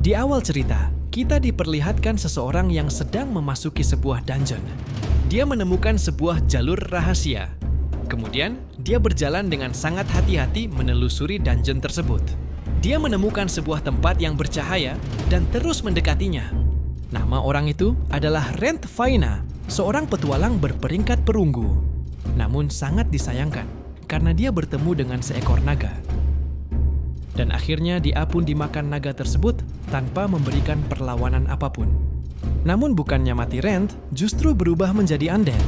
Di awal cerita, kita diperlihatkan seseorang yang sedang memasuki sebuah dungeon. Dia menemukan sebuah jalur rahasia. Kemudian, dia berjalan dengan sangat hati-hati menelusuri dungeon tersebut. Dia menemukan sebuah tempat yang bercahaya dan terus mendekatinya. Nama orang itu adalah Rent Faina, seorang petualang berperingkat perunggu. Namun sangat disayangkan karena dia bertemu dengan seekor naga. Dan akhirnya dia pun dimakan naga tersebut tanpa memberikan perlawanan apapun. Namun bukannya mati Rent, justru berubah menjadi undead.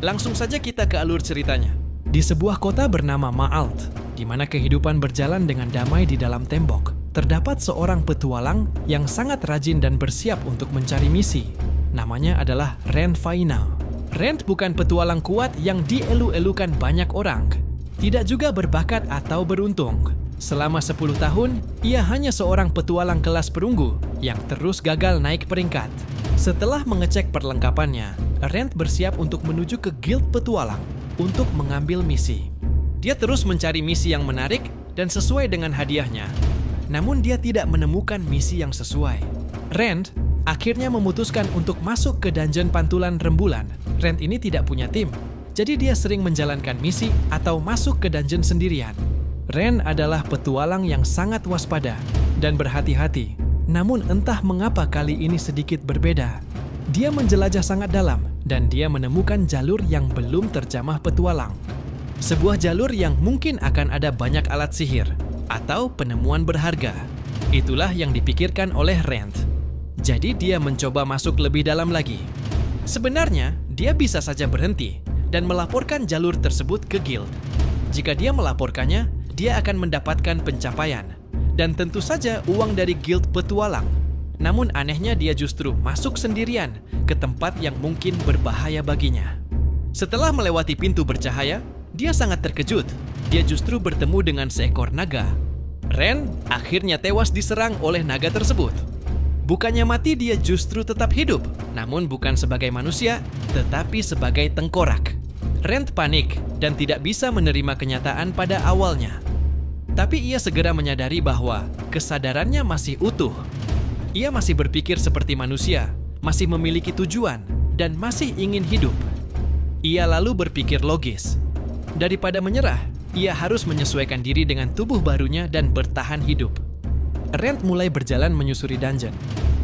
Langsung saja kita ke alur ceritanya. Di sebuah kota bernama Maalt, di mana kehidupan berjalan dengan damai di dalam tembok, terdapat seorang petualang yang sangat rajin dan bersiap untuk mencari misi. Namanya adalah Rent Faina. Rent bukan petualang kuat yang dielu-elukan banyak orang. Tidak juga berbakat atau beruntung. Selama 10 tahun, ia hanya seorang petualang kelas perunggu yang terus gagal naik peringkat. Setelah mengecek perlengkapannya, Rent bersiap untuk menuju ke guild petualang untuk mengambil misi. Dia terus mencari misi yang menarik dan sesuai dengan hadiahnya. Namun dia tidak menemukan misi yang sesuai. Rent akhirnya memutuskan untuk masuk ke dungeon pantulan rembulan. Rent ini tidak punya tim, jadi dia sering menjalankan misi atau masuk ke dungeon sendirian. Rent adalah petualang yang sangat waspada dan berhati-hati. Namun entah mengapa kali ini sedikit berbeda. Dia menjelajah sangat dalam dan dia menemukan jalur yang belum terjamah petualang. Sebuah jalur yang mungkin akan ada banyak alat sihir atau penemuan berharga. Itulah yang dipikirkan oleh Rent. Jadi dia mencoba masuk lebih dalam lagi. Sebenarnya, dia bisa saja berhenti dan melaporkan jalur tersebut ke guild. Jika dia melaporkannya, dia akan mendapatkan pencapaian dan tentu saja uang dari guild petualang. Namun anehnya dia justru masuk sendirian ke tempat yang mungkin berbahaya baginya. Setelah melewati pintu bercahaya, dia sangat terkejut. Dia justru bertemu dengan seekor naga. Rent akhirnya tewas diserang oleh naga tersebut. Bukannya mati, dia justru tetap hidup, namun bukan sebagai manusia, tetapi sebagai tengkorak. Rent panik dan tidak bisa menerima kenyataan pada awalnya. Tapi ia segera menyadari bahwa kesadarannya masih utuh. Ia masih berpikir seperti manusia, masih memiliki tujuan, dan masih ingin hidup. Ia lalu berpikir logis. Daripada menyerah, ia harus menyesuaikan diri dengan tubuh barunya dan bertahan hidup. Rent mulai berjalan menyusuri dungeon.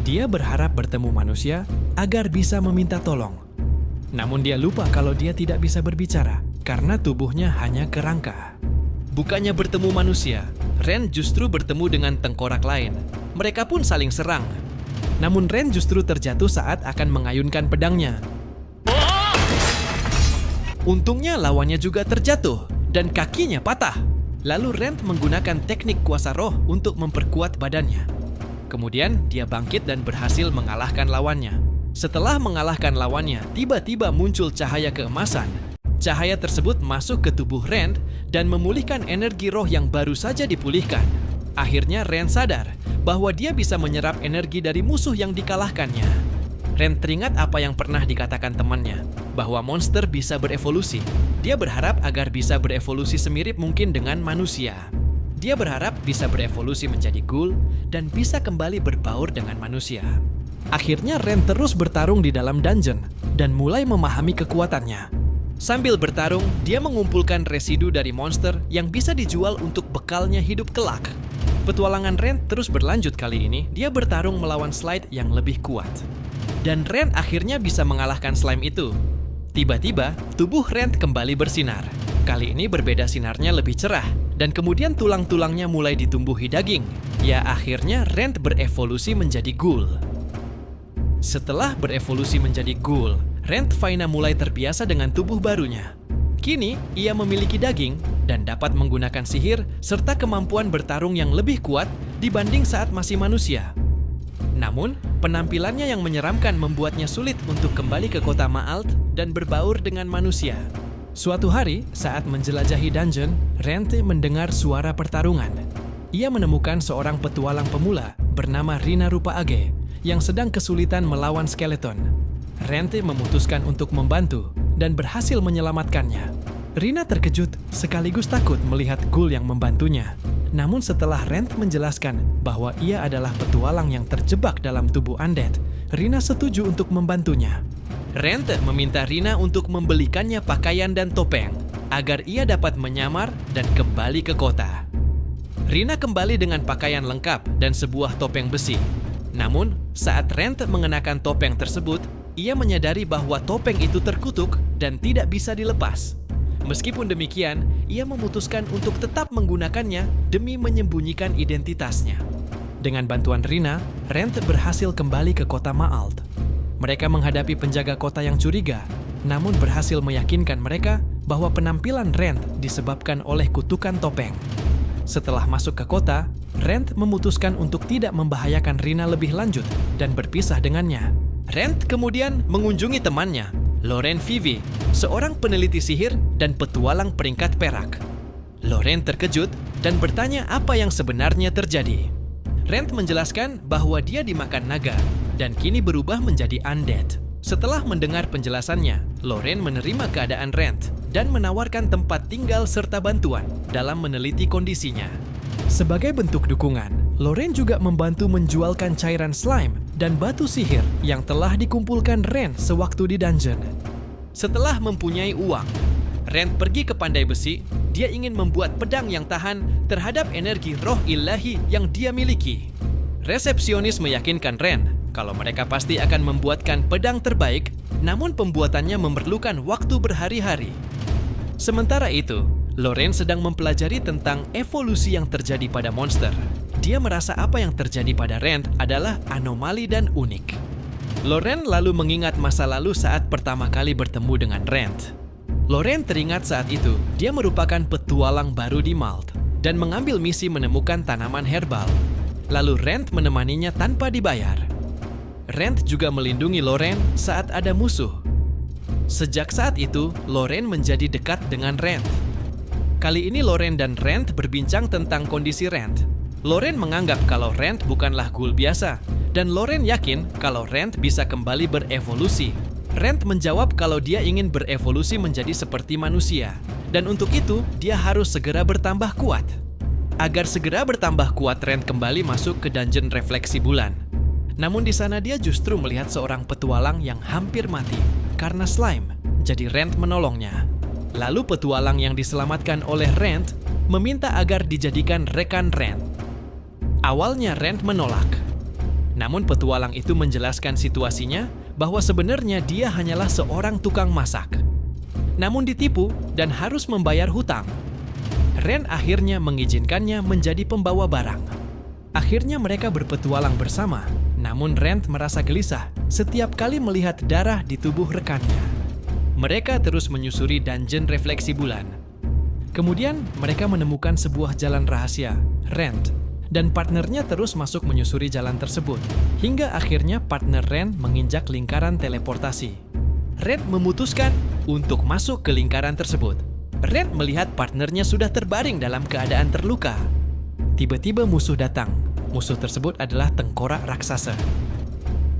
Dia berharap bertemu manusia agar bisa meminta tolong. Namun dia lupa kalau dia tidak bisa berbicara karena tubuhnya hanya kerangka. Bukannya bertemu manusia, Rent justru bertemu dengan tengkorak lain. Mereka pun saling serang. Namun Rent justru terjatuh saat akan mengayunkan pedangnya. Untungnya lawannya juga terjatuh dan kakinya patah. Lalu Rent menggunakan teknik kuasa roh untuk memperkuat badannya. Kemudian dia bangkit dan berhasil mengalahkan lawannya. Setelah mengalahkan lawannya, tiba-tiba muncul cahaya keemasan. Cahaya tersebut masuk ke tubuh Rent dan memulihkan energi roh yang baru saja dipulihkan. Akhirnya Rent sadar bahwa dia bisa menyerap energi dari musuh yang dikalahkannya. Rent teringat apa yang pernah dikatakan temannya, bahwa monster bisa berevolusi. Dia berharap agar bisa berevolusi semirip mungkin dengan manusia. Dia berharap bisa berevolusi menjadi ghoul dan bisa kembali berbaur dengan manusia. Akhirnya Rent terus bertarung di dalam dungeon dan mulai memahami kekuatannya. Sambil bertarung, dia mengumpulkan residu dari monster yang bisa dijual untuk bekalnya hidup kelak. Petualangan Rent terus berlanjut kali ini, dia bertarung melawan slide yang lebih kuat. Dan Rent akhirnya bisa mengalahkan slime itu. Tiba-tiba, tubuh Rent kembali bersinar. Kali ini berbeda sinarnya lebih cerah, dan kemudian tulang-tulangnya mulai ditumbuhi daging. Ya, akhirnya Rent berevolusi menjadi ghoul. Setelah berevolusi menjadi ghoul, Rent Faina mulai terbiasa dengan tubuh barunya. Kini, ia memiliki daging dan dapat menggunakan sihir serta kemampuan bertarung yang lebih kuat dibanding saat masih manusia. Namun, penampilannya yang menyeramkan membuatnya sulit untuk kembali ke kota Maalt dan berbaur dengan manusia. Suatu hari, saat menjelajahi dungeon, Rent mendengar suara pertarungan. Ia menemukan seorang petualang pemula bernama Rina Rupa Age yang sedang kesulitan melawan skeleton. Rent memutuskan untuk membantu dan berhasil menyelamatkannya. Rina terkejut sekaligus takut melihat Ghoul yang membantunya. Namun setelah Rand menjelaskan bahwa ia adalah petualang yang terjebak dalam tubuh undead, Rina setuju untuk membantunya. Rand meminta Rina untuk membelikannya pakaian dan topeng agar ia dapat menyamar dan kembali ke kota. Rina kembali dengan pakaian lengkap dan sebuah topeng besi. Namun, saat Rand mengenakan topeng tersebut, ia menyadari bahwa topeng itu terkutuk dan tidak bisa dilepas. Meskipun demikian, ia memutuskan untuk tetap menggunakannya demi menyembunyikan identitasnya. Dengan bantuan Rina, Rand berhasil kembali ke kota Ma'alt. Mereka menghadapi penjaga kota yang curiga, namun berhasil meyakinkan mereka bahwa penampilan Rand disebabkan oleh kutukan topeng. Setelah masuk ke kota, Rand memutuskan untuk tidak membahayakan Rina lebih lanjut dan berpisah dengannya. Rand kemudian mengunjungi temannya, Loren Vivi, seorang peneliti sihir dan petualang peringkat perak. Loren terkejut dan bertanya apa yang sebenarnya terjadi. Rand menjelaskan bahwa dia dimakan naga dan kini berubah menjadi undead. Setelah mendengar penjelasannya, Loren menerima keadaan Rand dan menawarkan tempat tinggal serta bantuan dalam meneliti kondisinya. Sebagai bentuk dukungan, Loren juga membantu menjualkan cairan slime dan batu sihir yang telah dikumpulkan Rand sewaktu di dungeon. Setelah mempunyai uang, Rand pergi ke pandai besi. Dia ingin membuat pedang yang tahan terhadap energi roh ilahi yang dia miliki. Resepsionis meyakinkan Rand kalau mereka pasti akan membuatkan pedang terbaik, namun pembuatannya memerlukan waktu berhari-hari. Sementara itu, Loren sedang mempelajari tentang evolusi yang terjadi pada monster. Dia merasa apa yang terjadi pada Rand adalah anomali dan unik. Loren lalu mengingat masa lalu saat pertama kali bertemu dengan Rand. Loren teringat saat itu dia merupakan petualang baru di Malt dan mengambil misi menemukan tanaman herbal. Lalu Rand menemaninya tanpa dibayar. Rand juga melindungi Loren saat ada musuh. Sejak saat itu, Loren menjadi dekat dengan Rand. Kali ini Loren dan Rand berbincang tentang kondisi Rand. Loren menganggap kalau Rand bukanlah ghoul biasa, dan Loren yakin kalau Rand bisa kembali berevolusi. Rand menjawab kalau dia ingin berevolusi menjadi seperti manusia, dan untuk itu dia harus segera bertambah kuat. Agar segera bertambah kuat, Rand kembali masuk ke dungeon refleksi bulan. Namun di sana dia justru melihat seorang petualang yang hampir mati karena slime, jadi Rand menolongnya. Lalu petualang yang diselamatkan oleh Rand meminta agar dijadikan rekan Rand. Awalnya Rand menolak. Namun petualang itu menjelaskan situasinya bahwa sebenarnya dia hanyalah seorang tukang masak. Namun ditipu dan harus membayar hutang. Rand akhirnya mengizinkannya menjadi pembawa barang. Akhirnya mereka berpetualang bersama, namun Rand merasa gelisah setiap kali melihat darah di tubuh rekannya. Mereka terus menyusuri dungeon refleksi bulan. Kemudian mereka menemukan sebuah jalan rahasia, Rand, dan partnernya terus masuk menyusuri jalan tersebut, hingga akhirnya partner Rand menginjak lingkaran teleportasi. Rand memutuskan untuk masuk ke lingkaran tersebut. Rand melihat partnernya sudah terbaring dalam keadaan terluka. Tiba-tiba musuh datang. Musuh tersebut adalah tengkorak raksasa.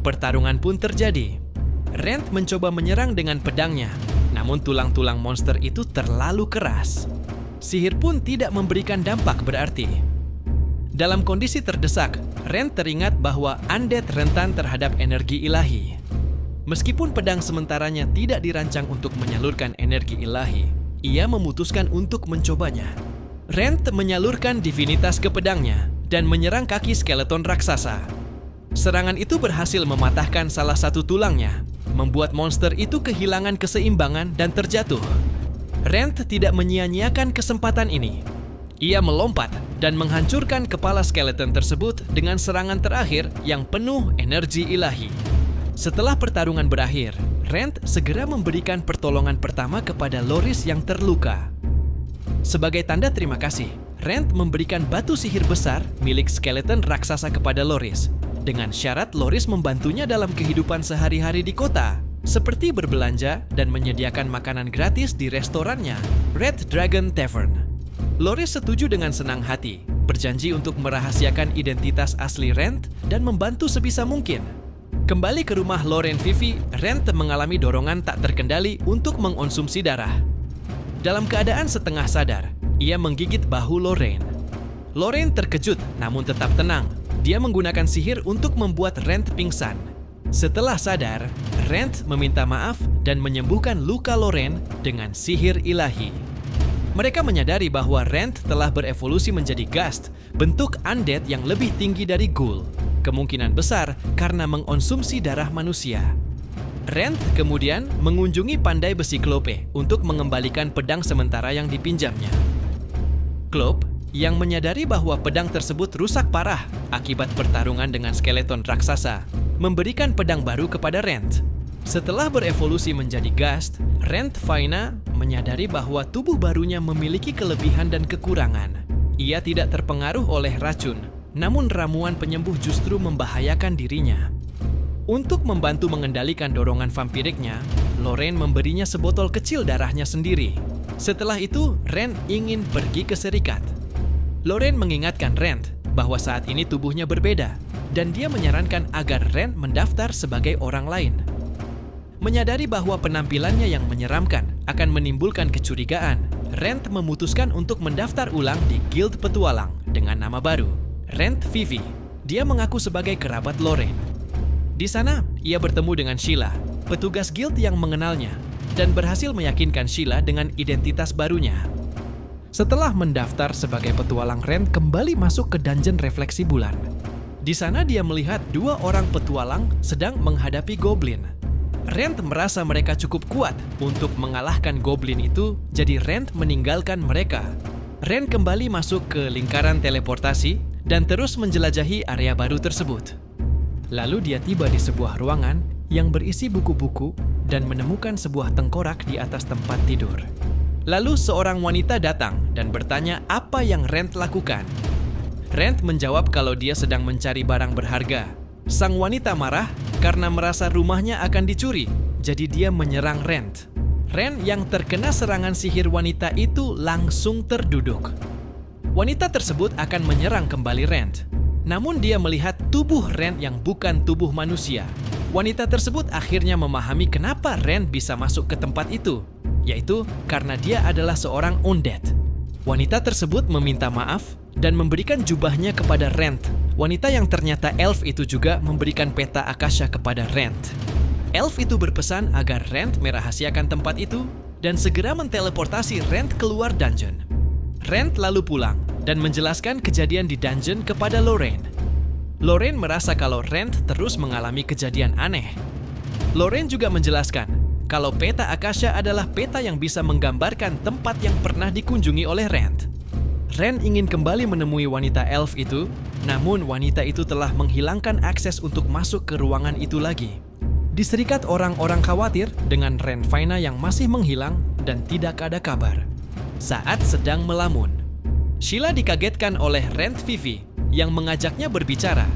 Pertarungan pun terjadi. Rand mencoba menyerang dengan pedangnya, namun tulang-tulang monster itu terlalu keras. Sihir pun tidak memberikan dampak berarti. Dalam kondisi terdesak, Rand teringat bahwa undead rentan terhadap energi ilahi. Meskipun pedang sementaranya tidak dirancang untuk menyalurkan energi ilahi, ia memutuskan untuk mencobanya. Rand menyalurkan divinitas ke pedangnya dan menyerang kaki skeleton raksasa. Serangan itu berhasil mematahkan salah satu tulangnya, membuat monster itu kehilangan keseimbangan dan terjatuh. Rand tidak menyia-nyiakan kesempatan ini. Ia melompat dan menghancurkan kepala skeleton tersebut dengan serangan terakhir yang penuh energi ilahi. Setelah pertarungan berakhir, Rand segera memberikan pertolongan pertama kepada Loris yang terluka. Sebagai tanda terima kasih, Rand memberikan batu sihir besar milik skeleton raksasa kepada Loris, dengan syarat Loris membantunya dalam kehidupan sehari-hari di kota, seperti berbelanja dan menyediakan makanan gratis di restorannya, Red Dragon Tavern. Loris setuju dengan senang hati, berjanji untuk merahasiakan identitas asli Rand dan membantu sebisa mungkin. Kembali ke rumah Loren Vivi, Rand mengalami dorongan tak terkendali untuk mengonsumsi darah. Dalam keadaan setengah sadar, ia menggigit bahu Lorraine. Lorraine terkejut namun tetap tenang. Dia menggunakan sihir untuk membuat Rand pingsan. Setelah sadar, Rand meminta maaf dan menyembuhkan luka Lorraine dengan sihir ilahi. Mereka menyadari bahwa Rand telah berevolusi menjadi Ghast, bentuk undead yang lebih tinggi dari ghoul. Kemungkinan besar karena mengonsumsi darah manusia. Rand kemudian mengunjungi pandai besi Klope untuk mengembalikan pedang sementara yang dipinjamnya. Klope yang menyadari bahwa pedang tersebut rusak parah akibat pertarungan dengan skeleton raksasa, memberikan pedang baru kepada Rand. Setelah berevolusi menjadi Ghast, Rand Faina menyadari bahwa tubuh barunya memiliki kelebihan dan kekurangan. Ia tidak terpengaruh oleh racun, namun ramuan penyembuh justru membahayakan dirinya. Untuk membantu mengendalikan dorongan vampiriknya, Lorraine memberinya sebotol kecil darahnya sendiri. Setelah itu, Rand ingin pergi ke Serikat. Lorraine mengingatkan Rand bahwa saat ini tubuhnya berbeda, dan dia menyarankan agar Rand mendaftar sebagai orang lain. Menyadari bahwa penampilannya yang menyeramkan akan menimbulkan kecurigaan, Rand memutuskan untuk mendaftar ulang di Guild Petualang dengan nama baru, Rand Vivi. Dia mengaku sebagai kerabat Lorraine. Di sana, ia bertemu dengan Sheila, petugas guild yang mengenalnya, dan berhasil meyakinkan Sheila dengan identitas barunya. Setelah mendaftar sebagai petualang, Rand kembali masuk ke dungeon refleksi bulan. Di sana dia melihat dua orang petualang sedang menghadapi goblin. Rand merasa mereka cukup kuat untuk mengalahkan goblin itu, jadi Rand meninggalkan mereka. Rand kembali masuk ke lingkaran teleportasi dan terus menjelajahi area baru tersebut. Lalu dia tiba di sebuah ruangan yang berisi buku-buku dan menemukan sebuah tengkorak di atas tempat tidur. Lalu seorang wanita datang dan bertanya apa yang Rand lakukan. Rand menjawab kalau dia sedang mencari barang berharga. Sang wanita marah karena merasa rumahnya akan dicuri, jadi dia menyerang Rand. Rand yang terkena serangan sihir wanita itu langsung terduduk. Wanita tersebut akan menyerang kembali Rand. Namun dia melihat tubuh Rand yang bukan tubuh manusia. Wanita tersebut akhirnya memahami kenapa Rand bisa masuk ke tempat itu, yaitu karena dia adalah seorang undead. Wanita tersebut meminta maaf dan memberikan jubahnya kepada Rand. Wanita yang ternyata elf itu juga memberikan peta Akasha kepada Rand. Elf itu berpesan agar Rand merahasiakan tempat itu dan segera menteleportasi Rand keluar dungeon. Rand lalu pulang dan menjelaskan kejadian di dungeon kepada Lorraine. Lorraine merasa kalau Rand terus mengalami kejadian aneh. Lorraine juga menjelaskan kalau peta Akasha adalah peta yang bisa menggambarkan tempat yang pernah dikunjungi oleh Rand. Rand ingin kembali menemui wanita elf itu, namun wanita itu telah menghilangkan akses untuk masuk ke ruangan itu lagi. Di Serikat, orang-orang khawatir dengan Rand Faina yang masih menghilang dan tidak ada kabar. Saat sedang melamun, Sheila dikagetkan oleh Rand Vivi yang mengajaknya berbicara.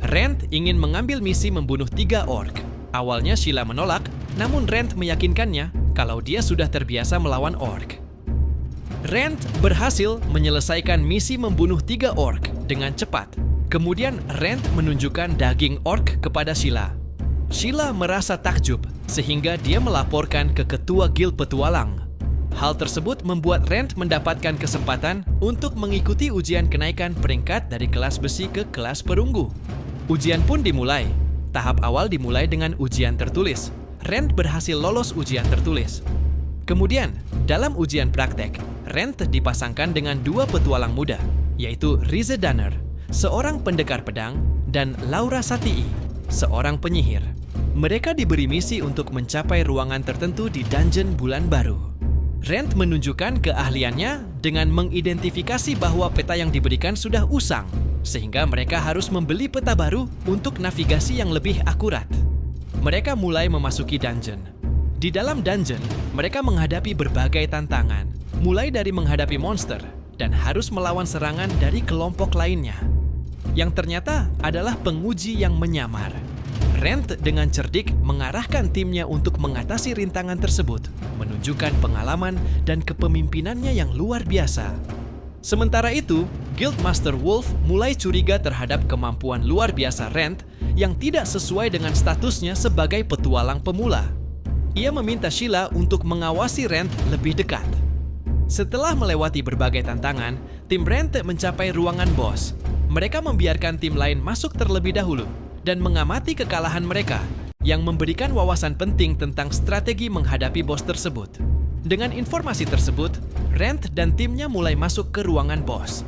Rand ingin mengambil misi membunuh 3 orc. Awalnya Sheila menolak, namun Rand meyakinkannya kalau dia sudah terbiasa melawan orc. Rand berhasil menyelesaikan misi membunuh 3 orc dengan cepat. Kemudian Rand menunjukkan daging orc kepada Sheila. Sheila merasa takjub sehingga dia melaporkan ke ketua guild petualang. Hal tersebut membuat Rand mendapatkan kesempatan untuk mengikuti ujian kenaikan peringkat dari kelas besi ke kelas perunggu. Ujian pun dimulai. Tahap awal dimulai dengan ujian tertulis. Rand berhasil lolos ujian tertulis. Kemudian, dalam ujian praktek, Rand dipasangkan dengan 2 petualang muda, yaitu Rize Danner, seorang pendekar pedang, dan Laura Satii, seorang penyihir. Mereka diberi misi untuk mencapai ruangan tertentu di dungeon bulan baru. Rand menunjukkan keahliannya dengan mengidentifikasi bahwa peta yang diberikan sudah usang, sehingga mereka harus membeli peta baru untuk navigasi yang lebih akurat. Mereka mulai memasuki dungeon. Di dalam dungeon, mereka menghadapi berbagai tantangan, mulai dari menghadapi monster dan harus melawan serangan dari kelompok lainnya, yang ternyata adalah penguji yang menyamar. Rand dengan cerdik mengarahkan timnya untuk mengatasi rintangan tersebut, menunjukkan pengalaman dan kepemimpinannya yang luar biasa. Sementara itu, Guildmaster Wolf mulai curiga terhadap kemampuan luar biasa Rand yang tidak sesuai dengan statusnya sebagai petualang pemula. Ia meminta Sheila untuk mengawasi Rand lebih dekat. Setelah melewati berbagai tantangan, tim Rent mencapai ruangan bos. Mereka membiarkan tim lain masuk terlebih dahulu dan mengamati kekalahan mereka yang memberikan wawasan penting tentang strategi menghadapi bos tersebut. Dengan informasi tersebut, Rent dan timnya mulai masuk ke ruangan bos.